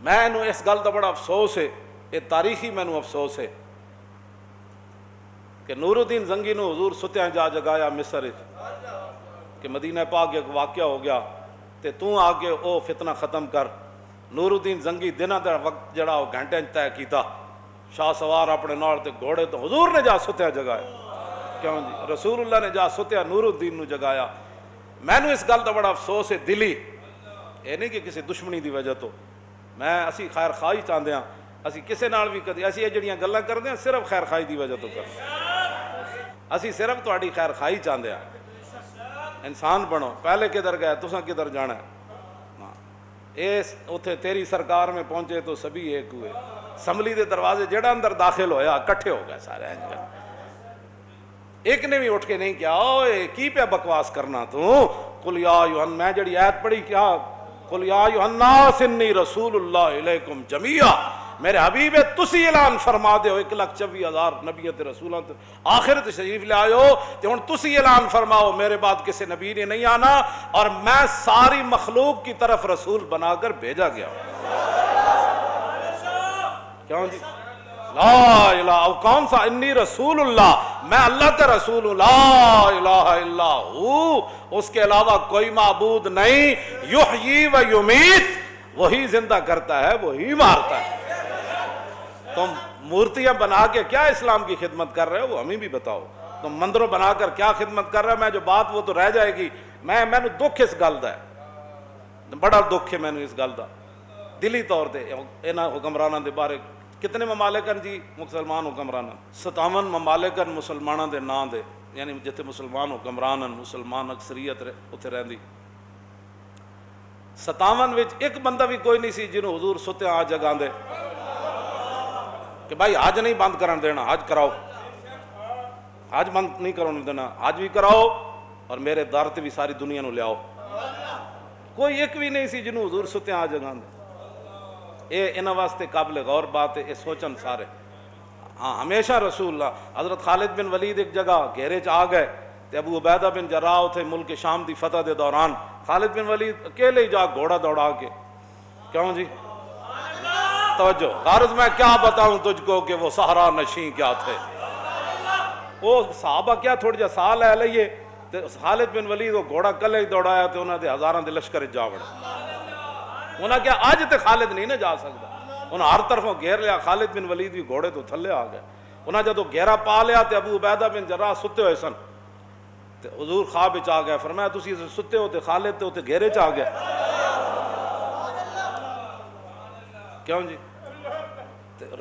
مینوں اس گل دا بڑا افسوس ہے، یہ تاریخی مینوں افسوس ہے کہ نور الدین زنگی نو حضور ستیاں جا جگایا مصر کہ مدینہ پاک ایک واقعہ ہو گیا تے تو آ کے او فتنہ ختم کر۔ نور الدین زنگی دنہ دا وقت جڑا وہ گھنٹے طے کیتا، شاہ سوار اپنے نال تے گھوڑے تو حضور نے جا ستیا جگایا، کیوں جی رسول اللہ نے جا ستیا نور الدین نو جگایا۔ مینوں اس گل دا بڑا افسوس ہے دلی، یہ نہیں کہ کسی دشمنی دی وجہ تو، میں اسی خیر خواہی چاہتے ہیں، اسی کسے نال بھی کدی اسی یہ جڑیاں گلاں کرتے ہیں صرف خیر خواہی دی وجہ تو کرتے ہیں، اسی صرف تہاڈی خیر خواہی چاہتے ہیں۔ انسان بنو، پہلے کدھر گئے تساں کدھر جانا ہے؟ اس اتھے تیری سرکار میں پہنچے تو سبھی ایک ہوئے، اسمبلی دے دروازے جڑا اندر داخل ہویا کٹھے ہو گئے سارے، ایک نے بھی اٹھ کے نہیں کیا اوے کی پہ بکواس کرنا تو، قل یا ایھا، میں جڑی آیت پڑھی کیا، قل یا ایھا الناس انی رسول اللہ الیکم جمیعا، میرے حبیب تسی اعلان فرما دے ہو 1,24,000 نبی تے رسولاں تے آخر تشریف لے آئے ہو تے ہن تسی اعلان فرماؤ میرے بعد کسی نبی نے نہیں آنا اور میں ساری مخلوق کی طرف رسول بنا کر بھیجا گیا ہوں۔ کیوں جی لا الہ، او کون سا انی رسول اللہ، میں اللہ کا رسول ہوں، لا الہ الا ہو، اس کے علاوہ کوئی معبود نہیں، یحیی و یمیت، وہی زندہ کرتا ہے وہی مارتا ہے۔ تم مورتیاں بنا کے کیا اسلام کی خدمت کر رہے ہو وہ ہمیں بھی بتاؤ، تم مندروں بنا کر کیا خدمت کر رہے ہو؟ میں جو بات وہ تو رہ جائے گی، میں دکھ اس گل دا ہے، بڑا دکھ ہے میں اس گل دا دلی طور تے انہاں حکمراناں دے بارے۔ کتنے ممالکن جی مسلمان حکمران، 57 ممالکن مسلمانوں دے نام دے، یعنی جتنے مسلمان حکمران مسلمان اکثریت اتنے رہندی، 57 وچ ایک بندہ بھی کوئی نہیں سی جنہوں حضور ستیا آ جگہ دے کہ بھائی حج نہیں بند کرن دینا، حج کراؤ، حج بند نہیں کرن دینا، حج بھی کراؤ اور میرے در تے بھی ساری دنیا نو لیاؤ، کوئی ایک بھی نہیں سی جنہوں حضور ستیا آ جگہ دے۔ اے انہاں واسطے قابل غور بات ہے، اے سوچن سارے۔ ہاں ہمیشہ رسول اللہ، حضرت خالد بن ولید ایک جگہ گھیرے چ آ گئے تے ابو عبیدہ بن جراح تھے ملک شام دی فتح دے دوران، خالد بن ولید اکیلے ہی جا گھوڑا دوڑا کے، کیوں جی توجہ، غرض میں کیا بتاؤں تجھ کو کہ وہ صحرا نشین کیا تھے، وہ صحابہ کیا تھوڑی جا سال ہے لئیے تے خالد بن ولید وہ گھوڑا کلے ہی دوڑایا تے انہاں دے ہزاراں دے لشکر جا وڑے، انہاں کیا آج تے خالد نہیں نہ جا سکتا، انہاں ہر طرفوں گھیر لیا، خالد بن ولید بھی گھوڑے تو تھلے آ گئے، انہاں جدو گھیرا پا لیا تے ابو عبیدہ بن جراح ستے ہوئے سن تے حضور خواب وچ آ گئے، فرمایا تسی ستے ہو تے خالد تے گھیرے چ آ گئے، کیوں جی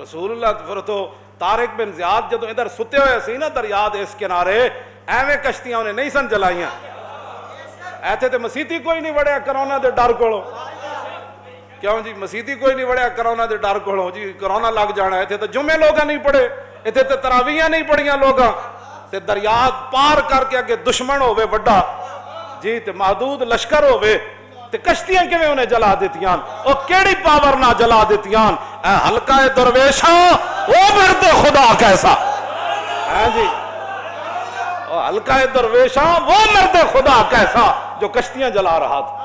رسول اللہ۔ پھر تو طارق بن زیاد جدو ادھر ستے ہوئے سی نا دریا دے اس کنارے، ایویں کشتیاں انہیں نہیں سن چلائیاں، ایتھے تے مسیتی کوئی نہیں وڑیا کرونا دے ڈر کولو، کیوں جی مسیتی کوئی نہیں وڑیا کرونا دے ڈر کولو، جی کرونا لگ جانا، ایتھے تے جمعے لوگاں نہیں پڑھے، ایتھے تے تراویحاں نہیں پڑھیاں لوگاں، تے دریا پار کر کے اگے دشمن ہوئے وڈا جی تے محدود لشکر ہوئے تے کشتیاں کیویں انہیں جلا دیتیاں، او کیڑی پاور نہ جلا دیتیاں، اے حلقہ درویشاں او مرد خدا کیسا، ہاں جی او حلقہ درویشاں وہ مرد خدا کیسا جو کشتیاں جلا رہا تھا،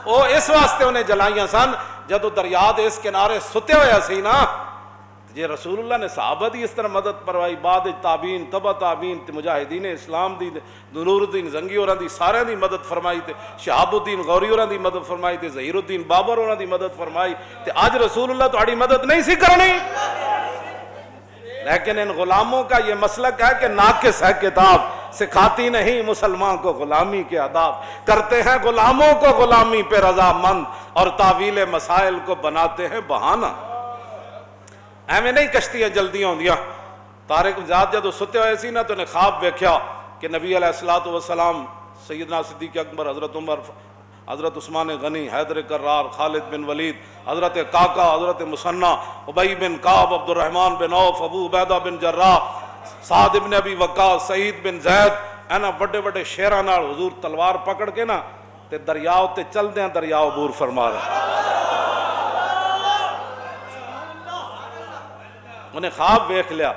او اس واسطے انہیں جلائیاں سن جدو دریا دے اس کنارے ستے ہویا سی نا، جی رسول اللہ نے صحابہ دی اس طرح مدد پروائی، بعد تابعین تبع تابعین تے مجاہدین اسلام دی نور الدین زنگی ہوراں دی سارے دی مدد فرمائی تے شہاب الدین غوری ہوراں دی مدد فرمائی تے ظہیر الدین بابر ہوراں دی مدد فرمائی تے آج رسول اللہ تہاڈی مدد نہیں سی کرنی، لیکن ان غلاموں کا یہ مسلک ہے کہ ناقص ہے کتاب، سکھاتی نہیں مسلمان کو غلامی کے آداب، کرتے ہیں غلاموں کو غلامی پہ رضامند اور تعویل مسائل کو بناتے ہیں بہانہ، ایویں نہیں کشتیاں جلدی ہوندیاں۔ طارق زیاد جدو ستے ہوئے سی نا تو انہیں خواب ویکھیا کہ نبی علیہ الصلوۃ والسلام، سیدنا صدیق اکبر، حضرت عمر، حضرت عثمان غنی، حیدر کرار، خالد بن ولید، حضرت کاکا، حضرت مثنی، ابی بن کعب، عبد الرحمن بن عوف، ابو عبیدہ بن جراح، سعد بن ابی وقاص، سعید بن زید، اینا بڑے بڑے شیراں نال حضور تلوار پکڑ کے نا تے دریاؤ تے چل دیاں، دریاؤ عبور فرما رہے، انہیں خواب ویکھ لیا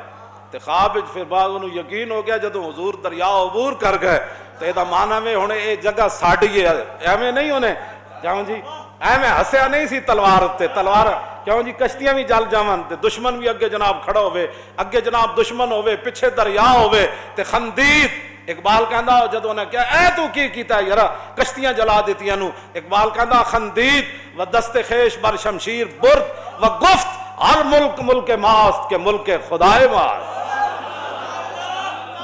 تے خواب پھر بعد انہوں یقین ہو گیا جدو حضور دریا عبور کر گئے تے دا معنی میں ہونے اے جگہ ساڑی ہے، ایویں نہیں انہیں کیوں جی میں ہسیا نہیں سی تلوار تے، تلوار کیوں جی کشتیاں بھی جل جاون تے دشمن بھی اگے جناب کھڑا ہوئے، اگے جناب دشمن ہوئے، پیچھے دریا ہوئے تے خندید اقبال کہندا جدوں نے کیا اے تو کی کیتا یارا کشتیاں جلا دیتیاں نو، اقبال کہندا خندید و دست خیش بر شمشیر برد و گفت ہر ملک ملک ماست کے ملک خدائے ماست۔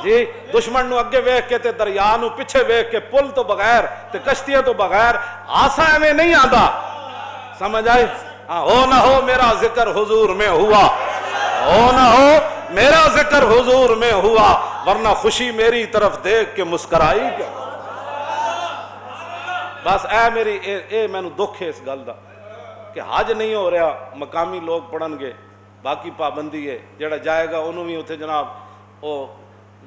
جی دشمن نو اگے ویکھ کے تے دریا نو پیچھے ویکھ کے پل تو بغیر تے کشتیاں تو بغیر آسا ایویں نہیں آندا، سمجھ آئے؟ ہو نہ ہو میرا ذکر حضور میں ہوا، ہو نہ ہو میرا ذکر حضور میں ہوا، ورنہ خوشی میری طرف دیکھ کے مسکرائی کیا۔ بس اے میری اے مینوں دکھ ہے اس گل دا کہ حج نہیں ہو رہا، مقامی لوگ پڑھن گے، باقی پابندی ہے، جڑا جائے گا انہوں بھی اتنے جناب وہ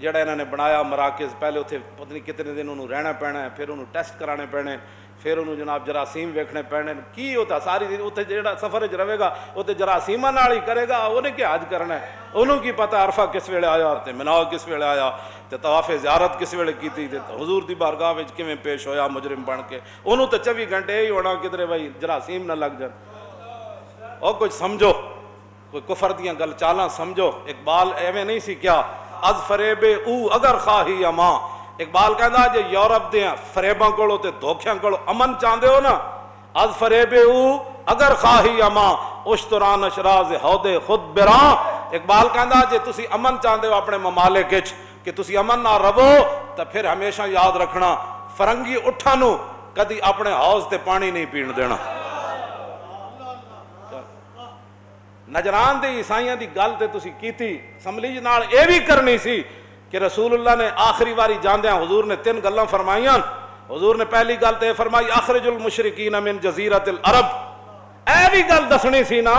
جڑا انہوں نے بنایا مراکز، پہلے اتنے پتہ نہیں کتنے دن انہوں رہنا پینا ہے، پھر انہوں ٹیسٹ کرانے پینے، پھر انہوں جناب جراثیم ویکھنے پینے، کی ہوتا ساری دن اتنے جڑا سفر چ رہے گا اتنے جراثیماں نال ہی کرے گا، انہیں کیا حج کرنا ہے، انہوں کی پتہ عرفہ کس ویلے آیا تے منا کس ویلے آیا تے طواف زیارت کس ویلے کیتی تے حضور دی بارگاہ وچ کیویں پیش ہویا مجرم بن کے، انہوں تے 24 گھنٹے ہی ہونا کدھر بھائی جراثیم نہ لگ جان۔ اور کچھ سمجھو، کوئی کفر دیاں گل چالاں سمجھو، اقبال ایویں نہیں سی کیا از فریب او اگر خواہی اماں، اقبال کہندا جے یورپ دیاں فریباں کولوں تے دھوکھیاں کولوں امن چاہندے ہو نا، از فریب او اگر خواہی اماں اشتران اشراز ہود خود براں، اقبال کہندا جے تسی امن چاہندے ہو اپنے ممالک وچ کہ تسی امن نہ رہو تے پھر ہمیشہ یاد رکھنا فرنگی اٹھاں نو کدی اپنے حوض تے پانی نہیں پین دینا۔ نجران دے عیسائیاں دی گل تے تسی کیتی، اسمبلی نال اے بھی کرنی سی کہ رسول اللہ نے آخری واری جاندیاں حضور نے 3 گلاں فرمائیاں، حضور نے پہلی گل تے فرمائی اخرج المشرکین من جزیرۃ العرب، اے بھی گل دسنی سی نا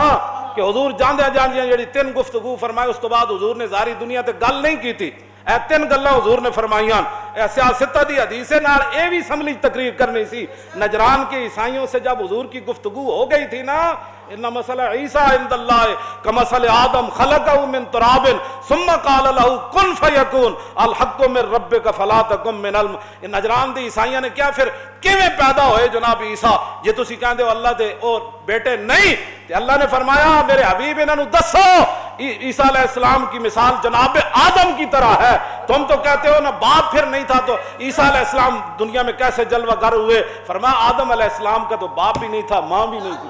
کہ حضور جاندیاں جاندیاں جڑی 3 گفتگو فرمائی اس تو بعد حضور نے ساری دنیا تے گل نہیں کیتی، اے 3 گلاں حضور نے فرمائیاں، اے سیاستہ دی حدیث نال اے بھی اسمبلی تقریر کرنی سی۔ نجران کے عیسائیوں سے جب حضور کی گفتگو ہو گئی تھی نا، ان مسئلہ عیسیٰ عند اللہ کمثل آدم خلقہ من تراب ثم قال له کن فیکون الحق من ربک فلا تکن من نجران دی عیسائیاں نے کیا پھر کیویں پیدا ہوئے جناب عیسیٰ، جے تسی کہندے ہو اللہ دے اور بیٹے نہیں، تے اللہ نے فرمایا میرے حبیب انہاں نو دسو عیسیٰ علیہ السلام کی مثال جناب آدم کی طرح ہے، تم تو کہتے ہو نا باپ پھر نہیں تھا تو عیسیٰ علیہ السلام دنیا میں کیسے جلوہ گر ہوئے، فرمایا آدم علیہ السلام کا تو باپ بھی نہیں تھا ماں بھی نہیں تھی۔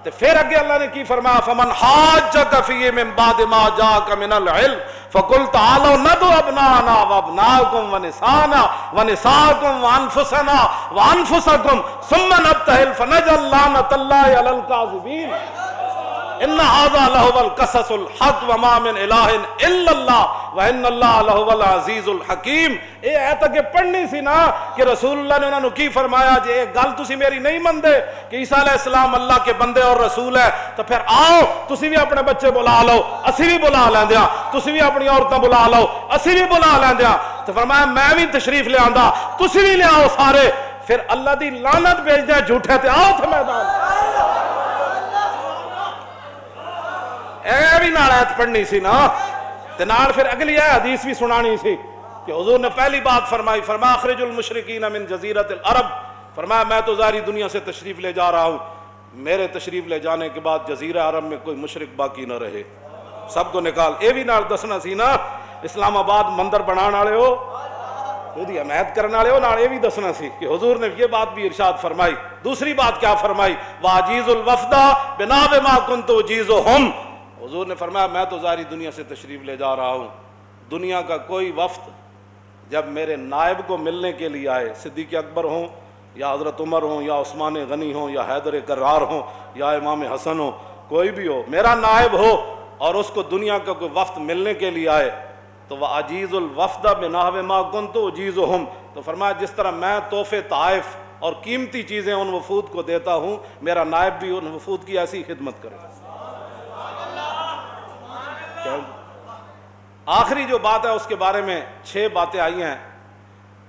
تو پھر اگے اللہ نے کی فرمایا فمن حاجک فیہ من بعد ما جاءک من العلم فقل تعالوا ندعو ابناءنا وابناءکم ونساءنا ونساءکم وانفسنا وانفسکم ثم نبتہل فنجعل لعنۃ اللہ علی الکاذبین ان ھذا لہو القصص الحق وما من الہ الا اللہ وان اللہ لہو العزیز الحکیم۔ اے ایت اگے پڑھنی سی نا کہ رسول اللہ نے انہوں نے کی فرمایا جے ایک گل تسی میری نہیں مندے کہ عیسیٰ علیہ السلام اللہ کے بندے اور رسول ہے تو پھر آؤ تسی بھی اپنے بچے بلا لو، اسی بھی بلا لیندیاں، تسی بھی اپنی عورتیں بلا لو، اسی بھی بلا لیندیاں، تو فرمایا میں بھی تشریف لے آندا تسی بھی لے آؤ سارے، پھر اللہ دی لعنت بھیج دیں جھوٹے تے آؤ تھے میدان۔ اے بھی نال آیت پڑھنی سی نا تے نال پھر اگلی حدیث بھی سنانی سی کہ حضور نے پہلی بات فرمائی، فرمایا اخرج المشرکین من جزیرۃ العرب، فرمایا میں تو ظاہری دنیا سے تشریف لے جا رہا ہوں، میرے تشریف لے جانے کے بعد جزیرہ عرب میں کوئی مشرک باقی نہ رہے، سب کو نکال۔ اے بھی نال دسنا سی نا اسلام آباد مندر بنان والے ہو دی حمایت کرنے والے ہو، نال اے بھی دسنا سی کہ حضور نے یہ بات بھی ارشاد فرمائی۔ دوسری بات کیا فرمائی، واجیز الوفد بناء ما كنت اجیزهم، حضور نے فرمایا میں تو ظاہری دنیا سے تشریف لے جا رہا ہوں، دنیا کا کوئی وفد جب میرے نائب کو ملنے کے لیے آئے، صدیق اکبر ہوں یا حضرت عمر ہوں یا عثمان غنی ہوں یا حیدر کرار ہوں یا امام حسن ہو، کوئی بھی ہو میرا نائب ہو اور اس کو دنیا کا کوئی وفد ملنے کے لیے آئے تو وہ عجیز الوفد بنحو ما كنت اجیزهم، تو فرمایا جس طرح میں تحفے طائف اور قیمتی چیزیں ان وفود کو دیتا ہوں میرا نائب بھی ان وفود کی ایسی خدمت کرے۔ آخری جو بات ہے اس کے بارے میں 6 باتیں آئی ہیں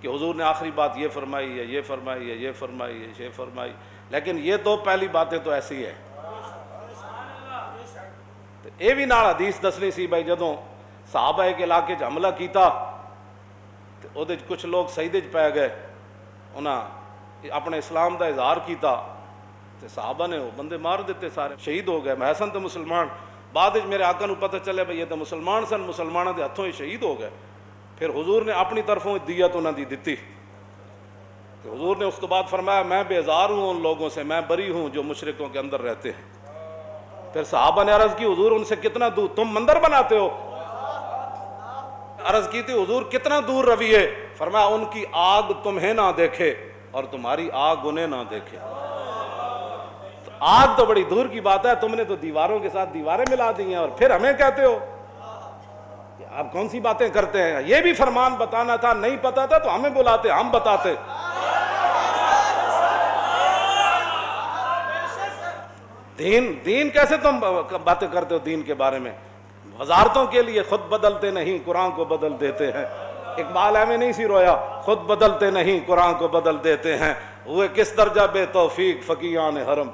کہ حضور نے آخری بات یہ فرمائی ہے، یہ فرمائی ہے، یہ فرمائی ہے، یہ فرمائی، لیکن یہ 2 پہلی باتیں تو ایسی ہے۔ یہ بھی نال حدیث دسنی سی بھائی جدوں صحابہ کے علاقے حملہ کیتا تو وہ کچھ لوگ سجدے پی گئے، انہاں اپنے اسلام دا اظہار کیتا تے صحابہ نے وہ بندے مار دیتے سارے، شہید ہو گئے۔ محسن تو مسلمان، بعد میرے آقا نو پتہ چلے بھئی یہ تو مسلمان سن، مسلمانوں دے ہتھوں ہی شہید ہو گئے۔ پھر حضور نے اپنی طرفوں دیت انہاں دی دتی۔ حضور نے اس کے بعد فرمایا میں بیزار ہوں ان لوگوں سے، میں بری ہوں جو مشرکوں کے اندر رہتے ہیں۔ پھر صحابہ نے عرض کی حضور ان سے کتنا دور، تم مندر بناتے ہو؟ عرض کی تھی حضور کتنا دور رویے؟ فرمایا ان کی آگ تمہیں نہ دیکھے اور تمہاری آگ انہیں نہ دیکھے۔ تو آگ تو بڑی دور کی بات ہے، تم نے تو دیواروں کے ساتھ دیواریں ملا دی ہیں اور پھر ہمیں کہتے ہو؟ آپ کون سی باتیں کرتے ہیں؟ یہ بھی فرمان بتانا تھا، نہیں پتا تھا تو ہمیں بلاتے، ہم بتاتے۔ دین کیسے تم باتیں کرتے ہو دین کے بارے میں؟ وزارتوں کے لیے خود بدلتے نہیں قرآن کو بدل دیتے ہیں۔ اقبال میں نہیں سی رویا، خود بدلتے نہیں قرآن کو بدل دیتے ہیں، ہوئے کس درجہ بے توفیق فقیہان حرم۔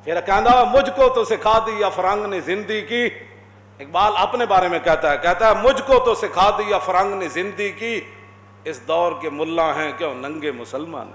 پھر کہنا مجھ کو تو سکھا دی افرنگ نے زندگی کی، اقبال اپنے بارے میں کہتا ہے مجھ کو تو سکھا دی افرنگ نے زندگی کی، اس دور کے ملا ہیں کیوں ننگے مسلمان۔